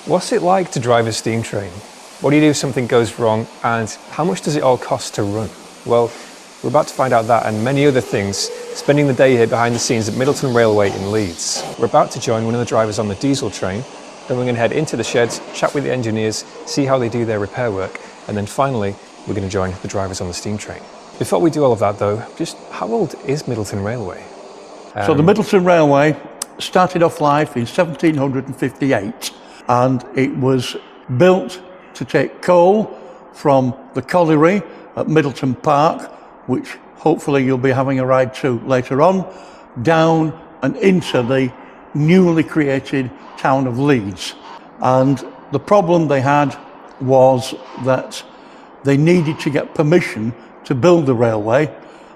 What's it like to drive a steam train? What do you do if something goes wrong, and how much does it all cost to run? Well, we're about to find out that and many other things, spending the day here behind the scenes at Middleton Railway in Leeds. We're about to join one of the drivers on the diesel train, then we're going to head into the sheds, chat with the engineers, see how they do their repair work, and then finally we're going to join the drivers on the steam train. Before we do all of that though, just how old is Middleton Railway? So the Middleton Railway started off life in 1758, and it was built to take coal from the colliery at Middleton Park, which hopefully you'll be having a ride to later on, down and into the newly created town of Leeds. And the problem they had was that they needed to get permission to build the railway,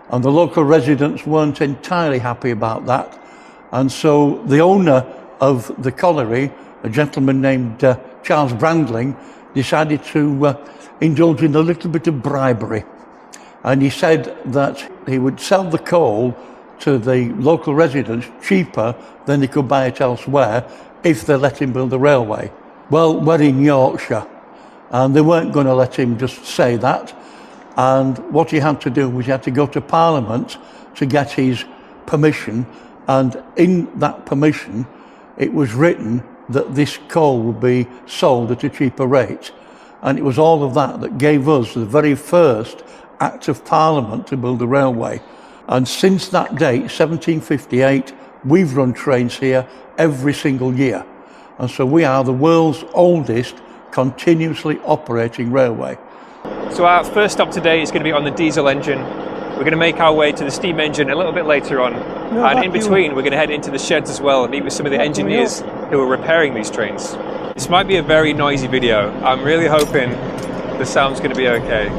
and the local residents weren't entirely happy about that. And so the owner of the colliery, a gentleman named Charles Brandling, decided to indulge in a little bit of bribery. And he said that he would sell the coal to the local residents cheaper than they could buy it elsewhere if they let him build the railway. Well, we're in Yorkshire, and they weren't going to let him just say that. And what he had to do was he had to go to Parliament to get his permission. And in that permission, it was written that this coal would be sold at a cheaper rate. And it was all of that that gave us the very first Act of Parliament to build the railway. And since that date, 1758, we've run trains here every single year. And so we are the world's oldest continuously operating railway. So our first stop today is going to be on the diesel engine. We're going to make our way to the steam engine a little bit later on. And in between, we're going to head into the sheds as well and meet with some of the engineers who are repairing these trains. This might be a very noisy video. I'm really hoping the sound's going to be okay.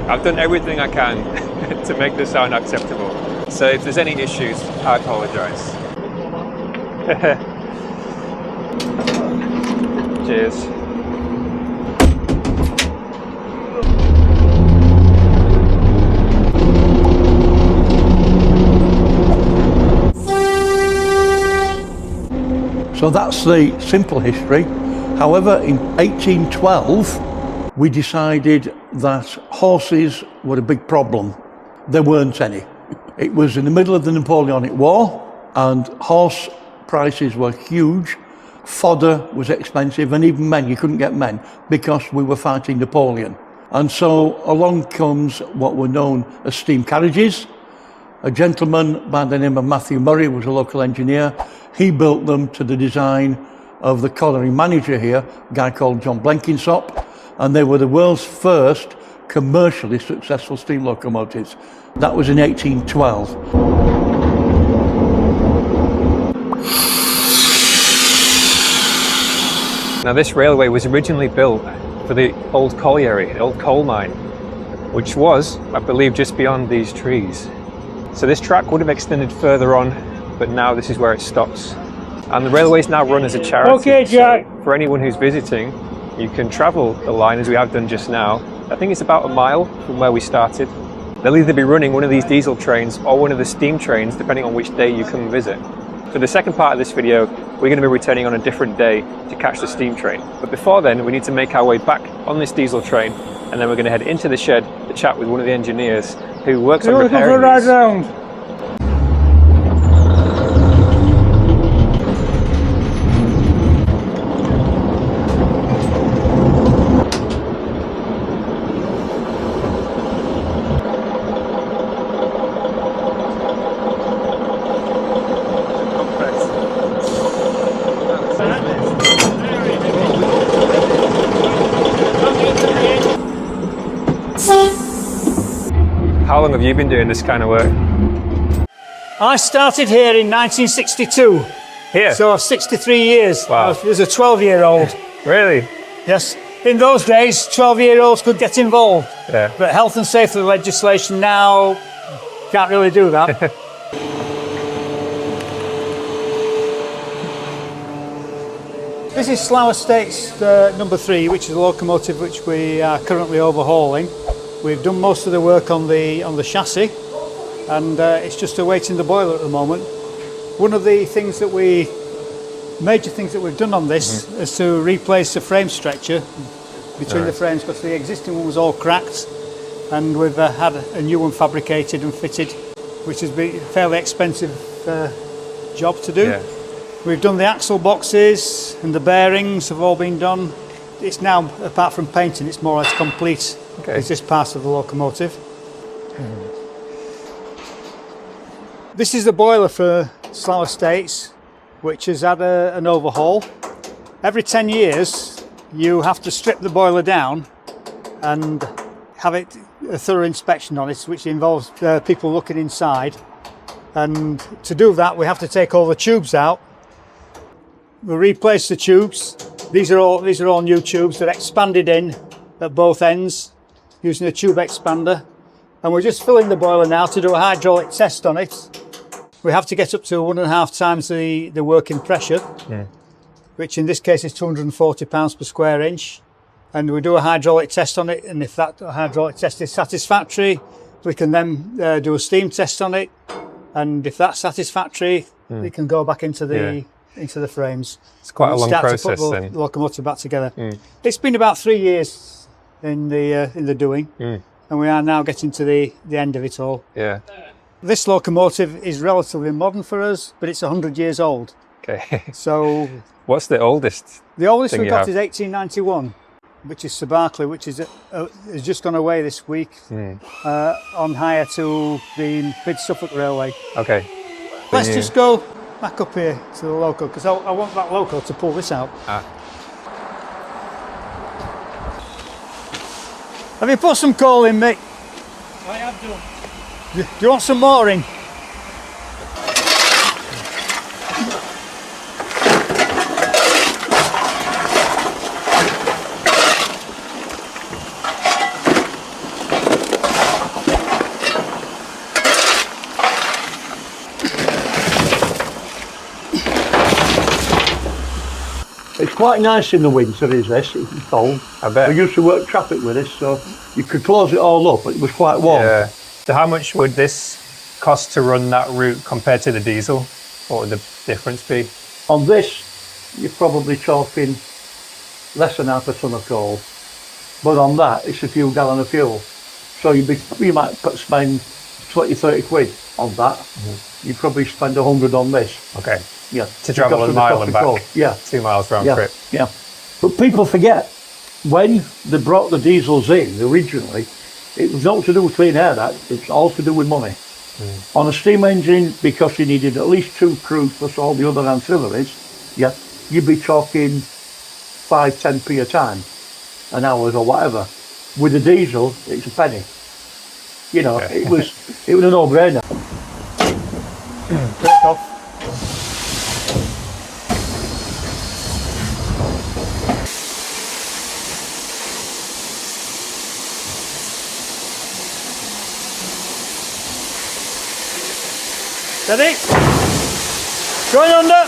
I've done everything I can to make the sound acceptable. So if there's any issues, I apologise. Cheers. So that's the simple history. However, in 1812, we decided that horses were a big problem. There weren't any. It was in the middle of the Napoleonic War, and horse prices were huge. Fodder was expensive, and even men, you couldn't get men because we were fighting Napoleon. And so along comes what were known as steam carriages. A gentleman by the name of Matthew Murray was a local engineer. He built them to the design of the colliery manager here, a guy called John Blenkinsop, and they were the world's first commercially successful steam locomotives. That was in 1812. Now this railway was originally built for the old colliery, the old coal mine, which was, I believe, just beyond these trees. So this track would have extended further on, but now this is where it stops. And the railway is now run as a charity. Okay, Jack. So for anyone who's visiting, you can travel the line as we have done just now. I think it's about a mile from where we started. They'll either be running one of these diesel trains or one of the steam trains, depending on which day you come and visit. For the second part of this video, we're going to be returning on a different day to catch the steam train. But before then, we need to make our way back on this diesel train, and then we're going to head into the shed to chat with one of the engineers who works on repairing these. How long have you been doing this kind of work? I started here in 1962. Here? So 63 years. Wow. I was a 12-year-old. Really? Yes. In those days, 12-year-olds could get involved. Yeah. But health and safety legislation now can't really do that. This is Slough Estates number 3, which is a locomotive which we are currently overhauling. We've done most of the work on the chassis, and it's just awaiting the boiler at the moment. One of the things that we major things that we've done on this is to replace the frame stretcher between the frames, because the existing one was all cracked, and we've had a new one fabricated and fitted, which has been a fairly expensive job to do. Yeah. We've done the axle boxes and the bearings have all been done. It's now, apart from painting, it's more or less complete. Okay. It's this part of the locomotive. This is the boiler for Slough Estates, which has had an overhaul. Every 10 years you have to strip the boiler down and have a thorough inspection on it, which involves people looking inside. And to do that we have to take all the tubes out. We replace the tubes. These are all new tubes. They're expanded in at both ends using a tube expander. And we're just filling the boiler now to do a hydraulic test on it. We have to get up to 1.5 times the working pressure, which in this case is 240 pounds per square inch. And we do a hydraulic test on it, and if that hydraulic test is satisfactory, we can then do a steam test on it. And if that's satisfactory, we can go back into the frames. It's quite a long process to put then. the locomotive back together. It's been about 3 years in the doing, and we are now getting to the end of it all. Yeah. This locomotive is relatively modern for us, but it's 100 years old. Okay. So What's the oldest? the oldest thing we've you got have? is 1891, which is Sir Barclay, which has just gone away this week on hire to the Mid-Suffolk Railway. Okay. Let's just go back up here to the loco, because I want that loco to pull this out. Have you put some coal in, Mick? I have done. Do you want some more in? It's quite nice in the winter, is this? It's cold. I bet. We used to work traffic with this, so you could close it all up, but it was quite warm. Yeah. So how much would this cost to run that route compared to the diesel? What would the difference be? On this, you're probably talking less than half a ton of coal, but on that, it's a few gallon of fuel. So you might spend 20, 30 quid on that. You probably spend 100 on this. Okay. Yeah. To travel a mile and back. Yeah. 2 miles round Yeah. trip. Yeah. But people forget, when they brought the diesels in originally, it was not to do with clean air, that. It's all to do with money. On a steam engine, because you needed at least 2 crews plus all the other ancillaries, yeah, you'd be talking 5, 10p a time, an hour or whatever. With a diesel, it's a penny. You know, Okay. it was a no-brainer. Break off. Steady. Going under.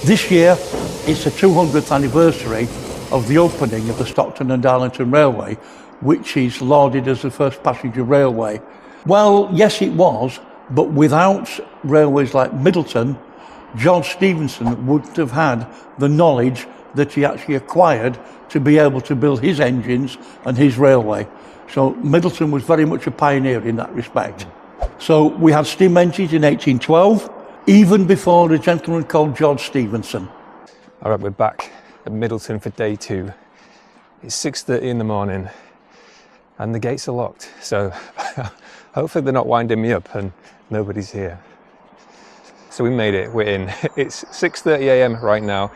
This year, it's the 200th anniversary of the opening of the Stockton and Darlington Railway, which is lauded as the first passenger railway. Well, yes, it was, but without railways like Middleton, George Stephenson wouldn't have had the knowledge that he actually acquired to be able to build his engines and his railway. So Middleton was very much a pioneer in that respect. So we had steam engines in 1812, even before a gentleman called George Stephenson. All right, we're back at Middleton for day 2. It's 6:30 in the morning and the gates are locked. So hopefully they're not winding me up and nobody's here. So we made it, we're in. It's 6:30 a.m. right now.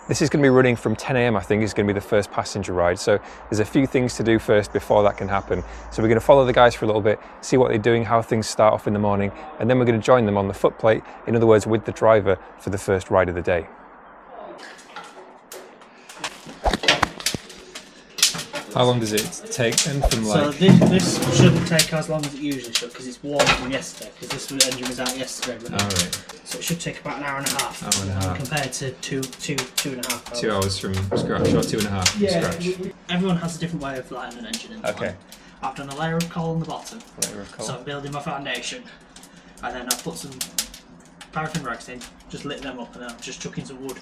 This is going to be running from 10 a.m. I think is going to be the first passenger ride. So there's a few things to do first before that can happen. So we're going to follow the guys for a little bit, see what they're doing, how things start off in the morning, and then we're going to join them on the footplate, in other words, with the driver for the first ride of the day. How long does it take then from So like... this shouldn't take as long as it usually should because it's warm from yesterday. Because this engine was out yesterday, Alright, so it should take about an hour and a half. hour and a half. Compared to two and a half hours. 2 hours from scratch, or 2.5 from scratch. Everyone has a different way of lighting an engine in. Okay. I've done a layer of coal on the bottom. Layer of coal. So I'm building my foundation, and then I've put some paraffin rags in, just lit them up, and then I'm just chucking some wood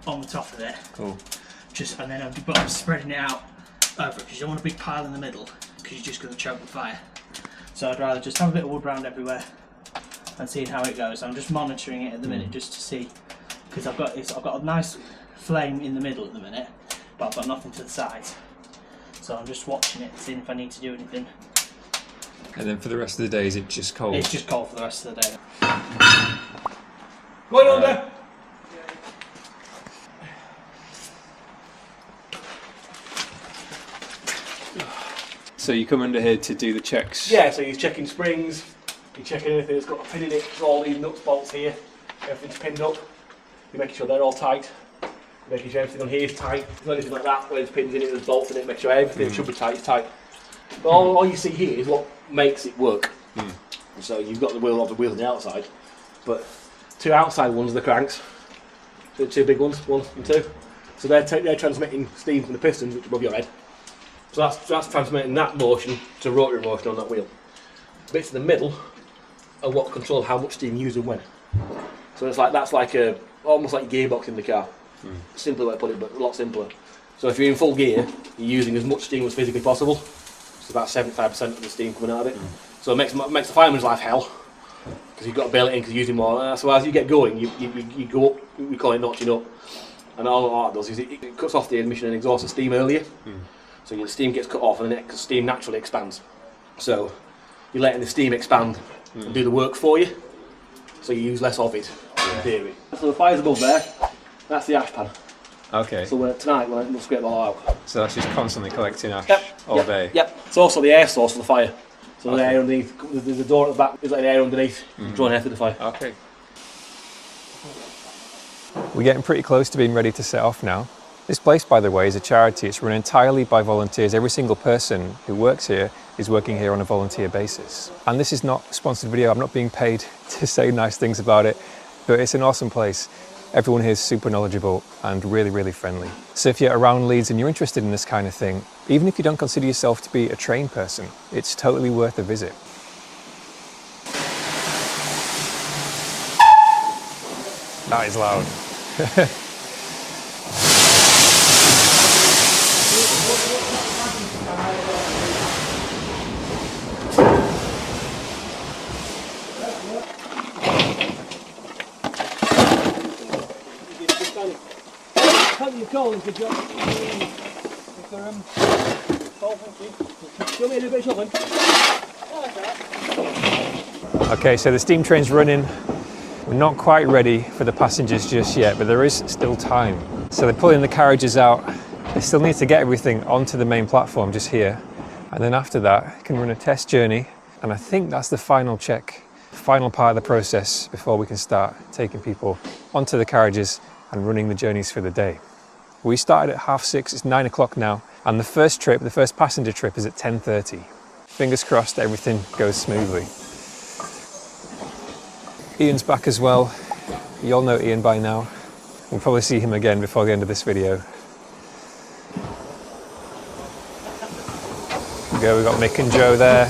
on the top of it. Cool. And then I'm spreading it out over it because you don't want a big pile in the middle because you're just going to choke the fire. So I'd rather just have a bit of wood round everywhere and seeing how it goes. I'm just monitoring it at the minute just to see, because I've got a nice flame in the middle at the minute, but I've got nothing to the sides. So I'm just watching it, seeing if I need to do anything. And then for the rest of the day, is it just cold? It's just cold for the rest of the day. Going under. So you come under here to do the checks? Yeah, so you're checking springs, you're checking anything that's got a pin in it, so all these nuts, bolts here, everything's pinned up. You're making sure they're all tight. You're making sure everything on here is tight. If there's anything like that, where there's pins in it, there's bolts in it, make sure everything should be tight, is tight. But all you see here is what makes it work. So you've got the wheel of the wheel on the outside, but two outside ones are the cranks. The two big ones, 1 and 2. So they're transmitting steam from the pistons, which are above your head. So that's transmitting that motion to rotary motion on that wheel. The bits in the middle are what control how much steam you use and when. So that's like almost like a gearbox in the car. Simpler way to put it, but a lot simpler. So if you're in full gear, you're using as much steam as physically possible. It's about 75% of the steam coming out of it. So it makes the fireman's life hell, because you've got to bail it in because you're using more. So as you get going, you go up, we call it notching up. And all that does is it cuts off the emission and exhaust of steam earlier. So your steam gets cut off and then steam naturally expands. So you're letting the steam expand and do the work for you. So you use less of it, in theory. So the fire's above there, that's the ash pan. Okay. So tonight we'll scrape it all out. So that's just constantly collecting ash all day? Yep. It's also the air source for the fire. So the air underneath, there's a door at the back, there's like the air underneath, drawing air through the fire. Okay. We're getting pretty close to being ready to set off now. This place, by the way, is a charity. It's run entirely by volunteers. Every single person who works here is working here on a volunteer basis. And this is not a sponsored video. I'm not being paid to say nice things about it, but it's an awesome place. Everyone here is super knowledgeable and really, really friendly. So if you're around Leeds and you're interested in this kind of thing, even if you don't consider yourself to be a trained person, it's totally worth a visit. That is loud. Okay, so the steam train's running. We're not quite ready for the passengers just yet, but there is still time. So they're pulling the carriages out. They still need to get everything onto the main platform just here. And then after that, I can run a test journey. And I think that's the final check, the final part of the process before we can start taking people onto the carriages and running the journeys for the day. We started at 6:30, it's 9 o'clock now. And the first passenger trip is at 10:30. Fingers crossed everything goes smoothly. Ian's back as well. You all know Ian by now. We'll probably see him again before the end of this video. We've got Mick and Joe there.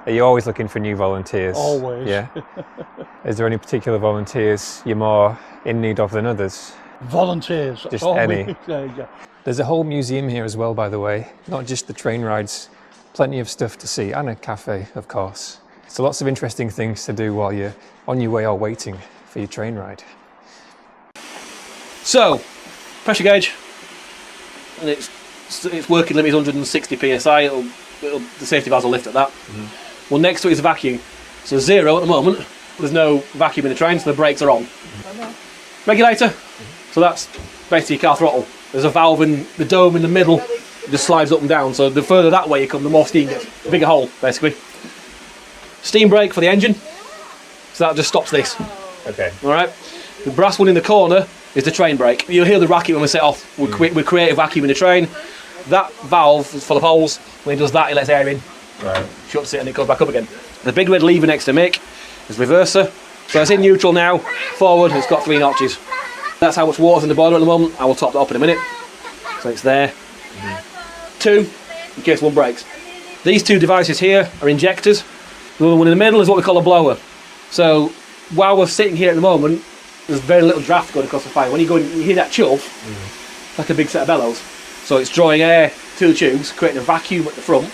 Are you always looking for new volunteers? Always. Yeah. Is there any particular volunteers you're more in need of than others? Volunteers. Just always. any. Yeah. There's a whole museum here as well, by the way. Not just the train rides, plenty of stuff to see, and a cafe, of course. So lots of interesting things to do while you're on your way or waiting for your train ride. So, pressure gauge, and its working limit is 160 psi. The safety valves will lift at that. Well, next to it is a vacuum. So 0 at the moment. There's no vacuum in the train, so the brakes are on. Regulator. So that's basically your car throttle. There's a valve in the dome in the middle. It just slides up and down. So the further that way you come, the more steam gets. The bigger hole, basically. Steam brake for the engine. So that just stops this. Okay. All right. The brass one in the corner is the train brake. You'll hear the racket when we set off. We create a vacuum in the train. That valve is full of holes. When it does that, it lets air in, shuts it, and it goes back up again. The big red lever next to Mick is reverser. So it's in neutral now, forward, it's got 3 notches. That's how much water's in the boiler at the moment. I will top that up in a minute. So it's there. 2, in case one breaks. These 2 devices here are injectors. The other one in the middle is what we call a blower. So while we're sitting here at the moment, there's very little draft going across the fire. When you go and you hear that chuff, it's like a big set of bellows. So it's drawing air to the tubes, creating a vacuum at the front,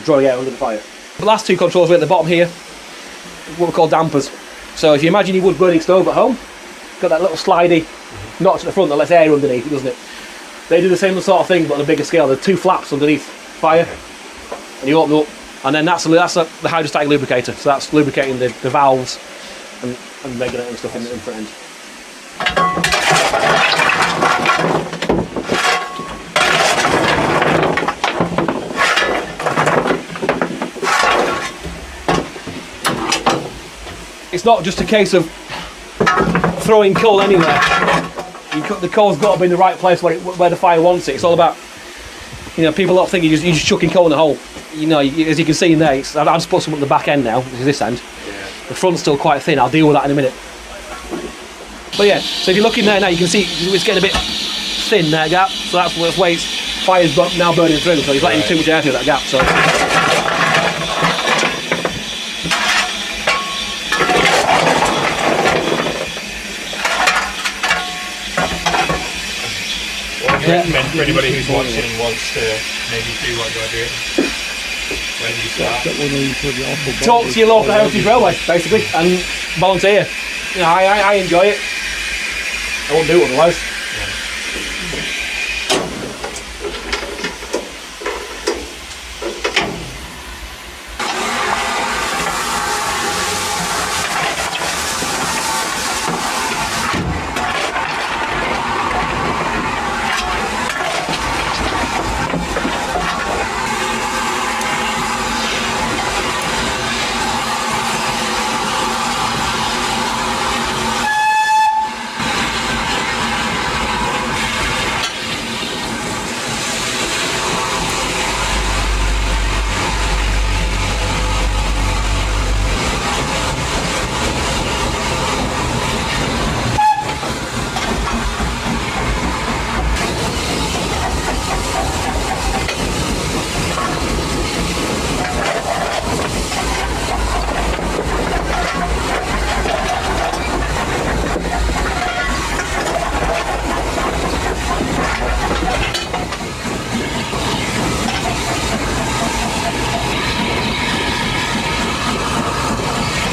drawing air under the fire. The last 2 controls are at the bottom here, what we call dampers. So if you imagine your wood burning stove at home, got that little slidey notch at the front that lets air underneath it, doesn't it? They do the same sort of thing but on a bigger scale. There are 2 flaps underneath fire, and you open them up, and then that's the hydrostatic lubricator. So that's lubricating the valves and regulating stuff in the front end. It's not just a case of throwing coal anywhere. The coal's got to be in the right place where the fire wants it. It's all about, people don't think you're just chucking coal in a hole. As you can see in there, I've just put some at the back end now, which is this end. The front's still quite thin. I'll deal with that in a minute. But yeah, so if you look in there now, you can see it's getting a bit thin, that gap. So that's where fire's now burning through. So he's letting too much air through that gap. So. Recommend for anybody who's watching and wants to maybe do what you're doing? When do you start? Talk to your local heritage railway, basically, and volunteer. I enjoy it. I wouldn't do it otherwise.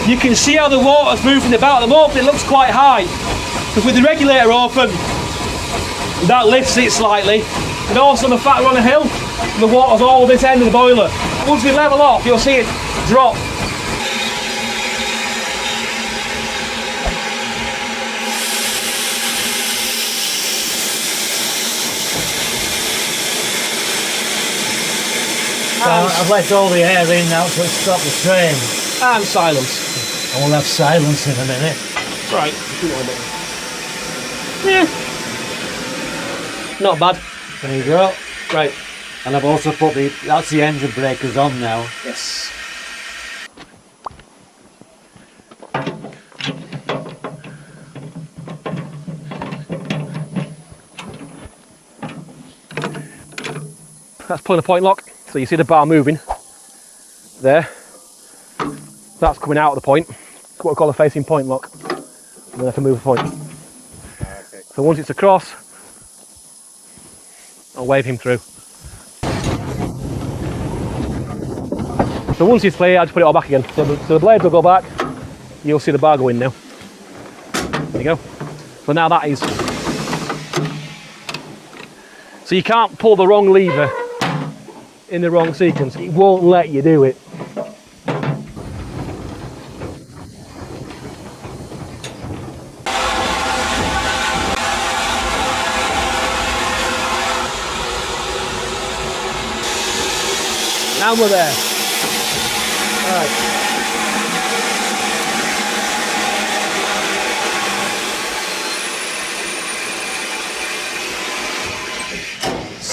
You can see how the water's moving about at the moment. It looks quite high. Because with the regulator open, that lifts it slightly. And also the fact we're on a hill, the water's all this end of the boiler. Once we level off, you'll see it drop. I've let all the air in now to stop the train. And silence. I will have silence in a minute. Right. Yeah. Not bad. There you go. Right. And I've also put that's the engine breakers on now. Yes. That's pulling a point lock. So you see the bar moving there. That's coming out of the point. It's what we call a facing point lock. And then I can move the point. Okay. So once it's across, I'll wave him through. So once it's clear, I just put it all back again. So the blades will go back. You'll see the bar go in now. There you go. So now that is. So you can't pull the wrong lever in the wrong sequence. It won't let you do it. And we're there. All right.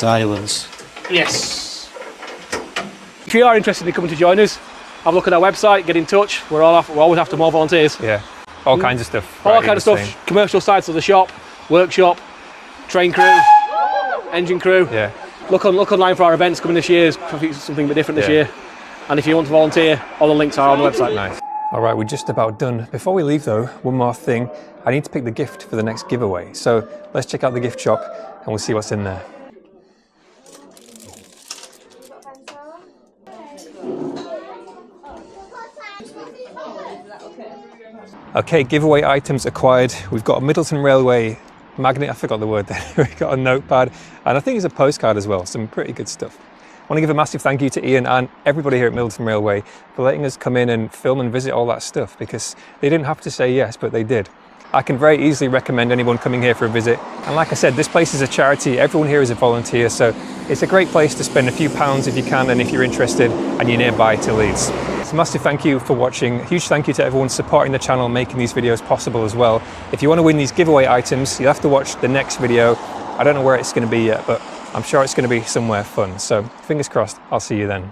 Silence. Yes. If you are interested in coming to join us, have a look at our website, get in touch. We're always after more volunteers. Yeah, all kinds of stuff. All right, kind of you're stuff. saying. Commercial sides of the shop, workshop, train crew, engine crew. Yeah. Look online for our events coming this year. Something a bit different this Yeah. year. And if you want to volunteer, all the links are on the website. Nice. All right, we're just about done. Before we leave though, one more thing. I need to pick the gift for the next giveaway. So let's check out the gift shop and we'll see what's in there. Okay, giveaway items acquired. We've got a Middleton Railway magnet, I forgot the word there. We've got a notepad, and I think it's a postcard as well. Some pretty good stuff. I want to give a massive thank you to Ian and everybody here at Middleton Railway for letting us come in and film and visit all that stuff, because they didn't have to say yes, but they did. I can very easily recommend anyone coming here for a visit. And like I said, this place is a charity. Everyone here is a volunteer, so it's a great place to spend a few pounds if you can and if you're interested and you're nearby to Leeds. So massive thank you for watching. A huge thank you to everyone supporting the channel, making these videos possible as well. If you want to win these giveaway items, you'll have to watch the next video. I don't know where it's going to be yet, but I'm sure it's going to be somewhere fun. So fingers crossed, I'll see you then.